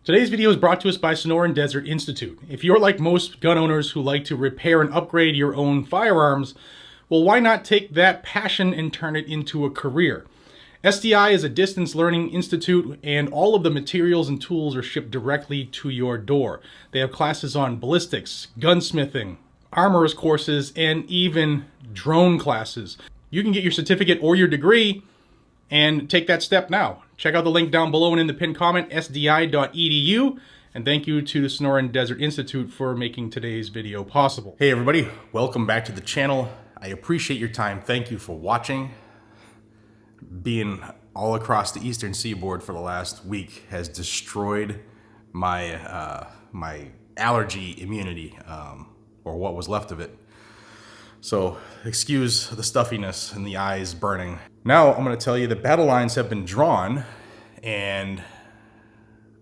Today's video is brought to us by Sonoran Desert Institute. If you're like most gun owners who like to repair and upgrade your own firearms, well, why not take that passion and turn it into a career? SDI is a distance learning institute, and all of the materials and tools are shipped directly to your door. They have classes on ballistics, gunsmithing, armorer's courses, and even drone classes. You can get your certificate or your degree and take that step now. Check out the link down below and in the pinned comment, sdi.edu. And thank you to the Sonoran Desert Institute for making today's video possible. Hey everybody, welcome back to the channel. I appreciate your time. Thank you for watching. Being all across the eastern seaboard for the last week has destroyed my my allergy immunity, or what was left of it. So excuse the stuffiness and the eyes burning. Now I'm going to tell you the battle lines have been drawn, and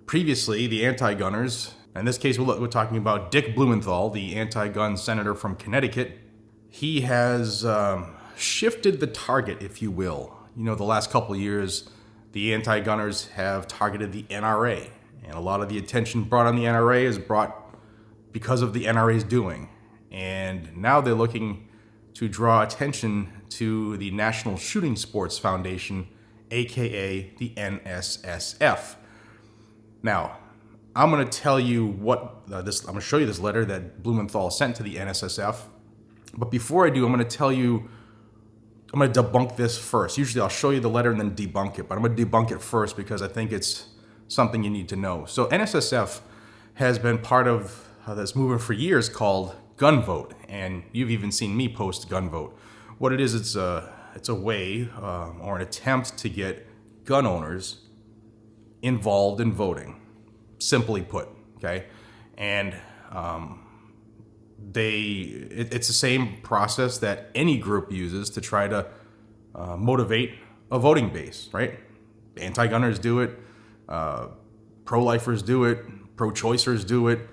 previously the anti-gunners, in this case we're talking about Dick Blumenthal, the anti-gun senator from Connecticut. He has shifted the target, if you will. You know, the last couple of years, the anti-gunners have targeted the NRA, and a lot of the attention brought on the NRA is brought because of the NRA's doing. And now they're looking to draw attention to the National Shooting Sports Foundation, aka the NSSF. Now, I'm going to tell you what I'm going to show you this letter that Blumenthal sent to the NSSF. But before I do, I'm going to debunk this first. Usually I'll show you the letter and then debunk it, but I'm going to debunk it first because I think it's something you need to know. So NSSF has been part of this movement for years called Gun Vote, and you've even seen me post Gun Vote. What it is, it's a way or an attempt to get gun owners involved in voting, simply put, okay? And it's the same process that any group uses to try to motivate a voting base, right? Anti-gunners do it, pro-lifers do it, pro-choicers do it,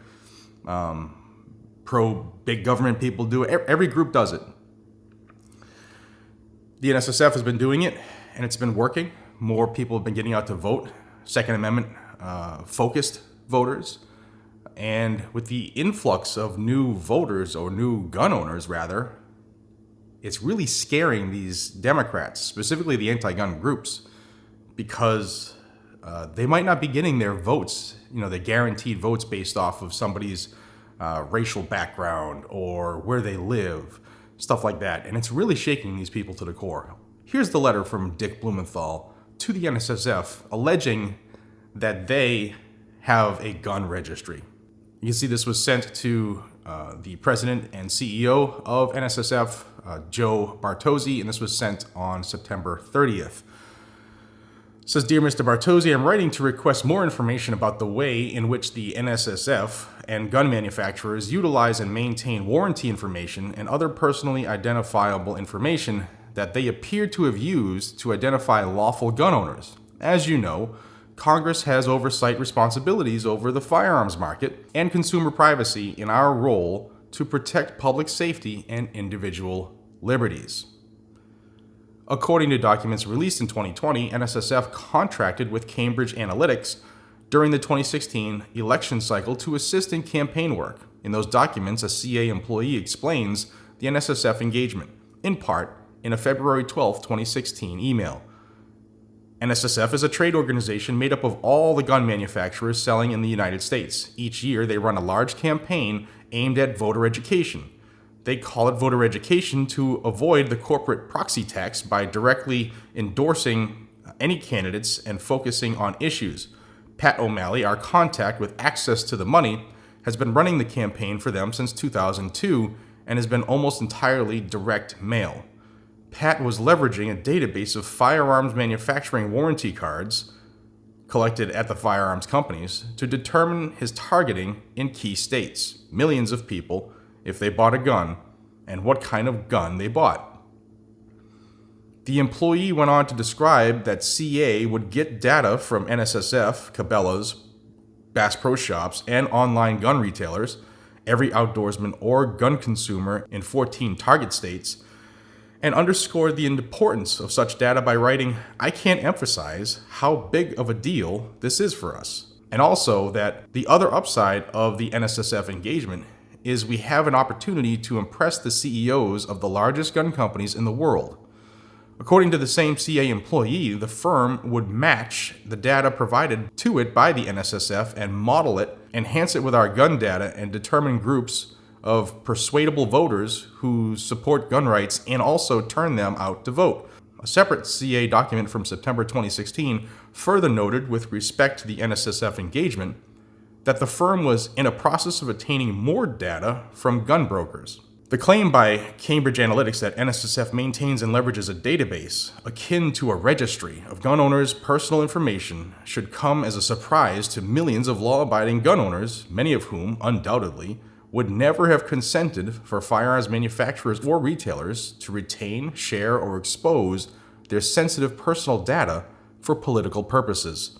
pro-big government people do it. Every group does it. The NSSF has been doing it, and it's been working. More people have been getting out to vote, Second Amendment focused voters. And with the influx of new voters, or new gun owners rather, it's really scaring these Democrats, specifically the anti-gun groups, because they might not be getting their votes, their guaranteed votes based off of somebody's racial background or where they live, stuff like that. And it's really shaking these people to the core. Here's the letter from Dick Blumenthal to the NSSF alleging that they have a gun registry. You can see this was sent to the president and CEO of NSSF, Joe Bartozzi, and this was sent on September 30th. It says, "Dear Mr. Bartozzi, I'm writing to request more information about the way in which the NSSF and gun manufacturers utilize and maintain warranty information and other personally identifiable information that they appear to have used to identify lawful gun owners. As you know, Congress has oversight responsibilities over the firearms market and consumer privacy in our role to protect public safety and individual liberties. According to documents released in 2020, NSSF contracted with Cambridge Analytica during the 2016 election cycle to assist in campaign work. In those documents, a CA employee explains the NSSF engagement, in part in a February 12, 2016 email. NSSF is a trade organization made up of all the gun manufacturers selling in the United States. Each year, they run a large campaign aimed at voter education. They call it voter education to avoid the corporate proxy tax by directly endorsing any candidates and focusing on issues. Pat O'Malley, our contact with access to the money, has been running the campaign for them since 2002 and has been almost entirely direct mail. Pat was leveraging a database of firearms manufacturing warranty cards collected at the firearms companies to determine his targeting in key states, millions of people, if they bought a gun, and what kind of gun they bought. The employee went on to describe that CA would get data from NSSF, Cabela's, Bass Pro Shops, and online gun retailers, every outdoorsman or gun consumer in 14 target states, and underscored the importance of such data by writing, "I can't emphasize how big of a deal this is for us." And also that the other upside of the NSSF engagement is we have an opportunity to impress the CEOs of the largest gun companies in the world. According to the same CA employee, the firm would match the data provided to it by the NSSF and model it, enhance it with our gun data, and determine groups of persuadable voters who support gun rights and also turn them out to vote. A separate CA document from September 2016 further noted, with respect to the NSSF engagement, that the firm was in a process of obtaining more data from gun brokers. The claim by Cambridge Analytica that NSSF maintains and leverages a database akin to a registry of gun owners' personal information should come as a surprise to millions of law-abiding gun owners, many of whom, undoubtedly, would never have consented for firearms manufacturers or retailers to retain, share, or expose their sensitive personal data for political purposes.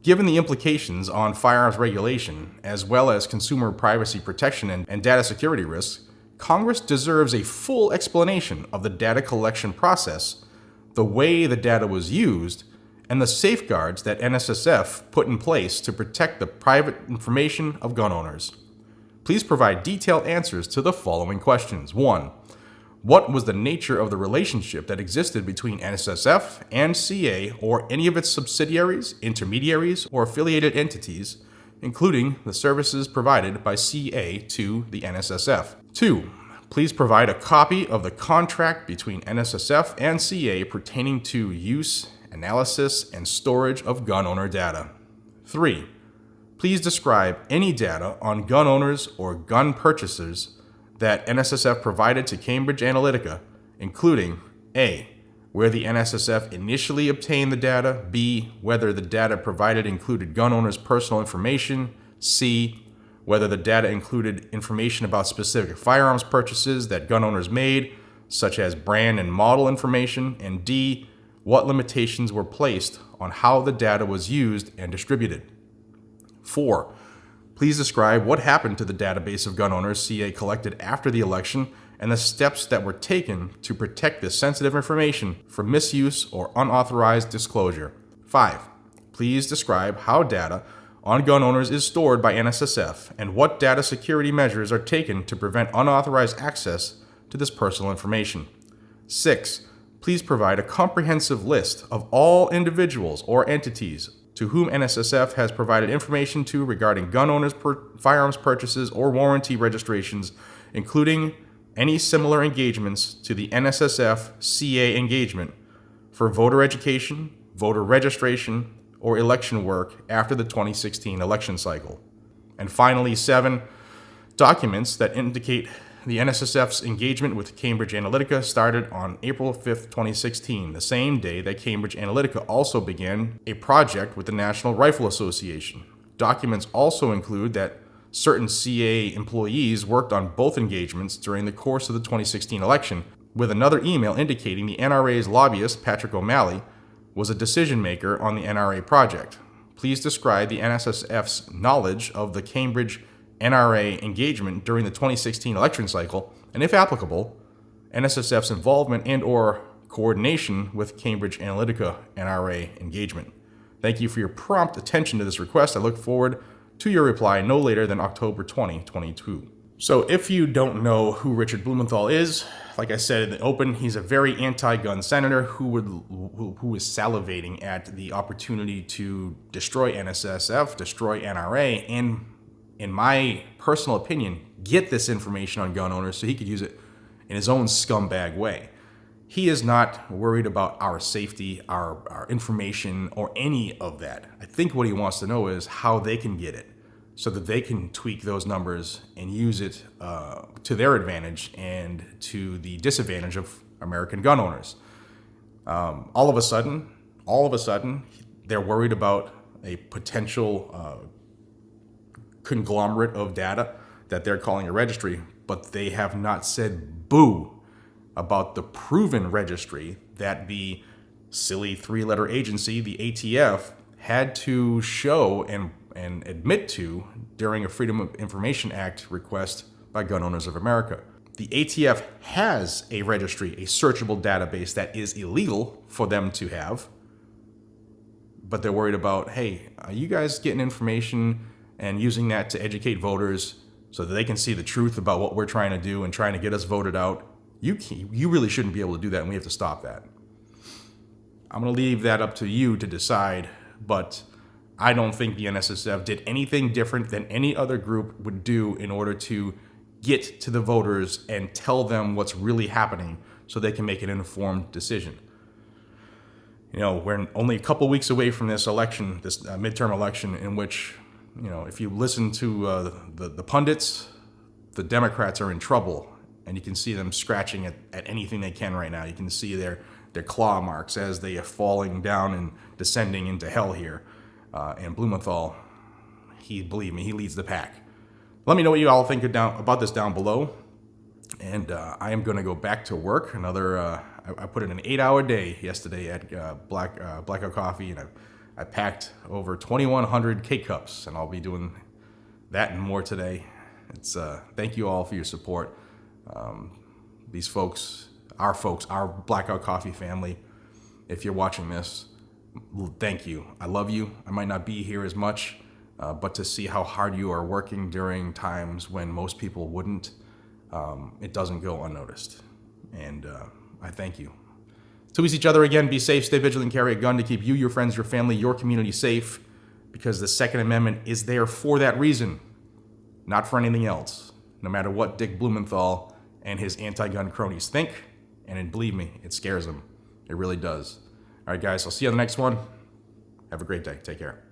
Given the implications on firearms regulation, as well as consumer privacy protection and data security risks, Congress deserves a full explanation of the data collection process, the way the data was used, and the safeguards that NSSF put in place to protect the private information of gun owners. Please provide detailed answers to the following questions. 1. What was the nature of the relationship that existed between NSSF and CA or any of its subsidiaries, intermediaries, or affiliated entities, including the services provided by CA to the NSSF? 2. Please provide a copy of the contract between NSSF and CA pertaining to use, analysis, and storage of gun owner data. 3. Please describe any data on gun owners or gun purchasers that NSSF provided to Cambridge Analytica, including A. Where the NSSF initially obtained the data, B. Whether the data provided included gun owners' personal information, C. Whether the data included information about specific firearms purchases that gun owners made, such as brand and model information, and D. What limitations were placed on how the data was used and distributed. 4. Please describe what happened to the database of gun owners CA collected after the election and the steps that were taken to protect this sensitive information from misuse or unauthorized disclosure. 5. Please describe how data on gun owners is stored by NSSF and what data security measures are taken to prevent unauthorized access to this personal information. 6. Please provide a comprehensive list of all individuals or entities to whom NSSF has provided information to regarding gun owners' firearms purchases or warranty registrations, including any similar engagements to the NSSF CA engagement for voter education, voter registration, or election work after the 2016 election cycle. And finally, 7, documents that indicate the NSSF's engagement with Cambridge Analytica started on April 5, 2016, the same day that Cambridge Analytica also began a project with the National Rifle Association. Documents also include that certain CA employees worked on both engagements during the course of the 2016 election, with another email indicating the NRA's lobbyist, Patrick O'Malley, was a decision maker on the NRA project. Please describe the NSSF's knowledge of the Cambridge NRA engagement during the 2016 election cycle, and if applicable, NSSF's involvement and or coordination with Cambridge Analytica NRA engagement. Thank you for your prompt attention to this request. I look forward to your reply no later than October 2022. So if you don't know who Richard Blumenthal is, like I said in the open, he's a very anti-gun senator who is salivating at the opportunity to destroy NSSF, destroy NRA, and in my personal opinion, get this information on gun owners so he could use it in his own scumbag way. He is not worried about our safety, our information, or any of that. I think what he wants to know is how they can get it so that they can tweak those numbers and use it to their advantage and to the disadvantage of American gun owners. All of a sudden, they're worried about a potential conglomerate of data that they're calling a registry, but they have not said boo about the proven registry that the silly 3-letter agency, the ATF, had to show and admit to during a Freedom of Information Act request by Gun Owners of America. The ATF has a registry, a searchable database that is illegal for them to have, but they're worried about, hey, are you guys getting information and using that to educate voters so that they can see the truth about what we're trying to do and trying to get us voted out? You really shouldn't be able to do that, and we have to stop that. I'm going to leave that up to you to decide, but I don't think the NSSF did anything different than any other group would do in order to get to the voters and tell them what's really happening so they can make an informed decision. You know, we're only a couple weeks away from this election, this midterm election, in which, you know, if you listen to the pundits, the Democrats are in trouble, and you can see them scratching at anything they can right now. You can see their claw marks as they are falling down and descending into hell here. And Blumenthal, believe me, he leads the pack. Let me know what you all think about this down below. And I am going to go back to work. I put in an 8-hour day yesterday at Blackout Coffee, and I packed over 2,100 K-Cups, and I'll be doing that and more today. Thank you all for your support. These folks, our Blackout Coffee family, if you're watching this, thank you. I love you. I might not be here as much, but to see how hard you are working during times when most people wouldn't, it doesn't go unnoticed. And I thank you. Till we see each other again, be safe, stay vigilant, carry a gun to keep you, your friends, your family, your community safe, because the Second Amendment is there for that reason, not for anything else, no matter what Dick Blumenthal and his anti-gun cronies think. And believe me, it scares them. It really does. All right, guys, I'll see you on the next one. Have a great day. Take care.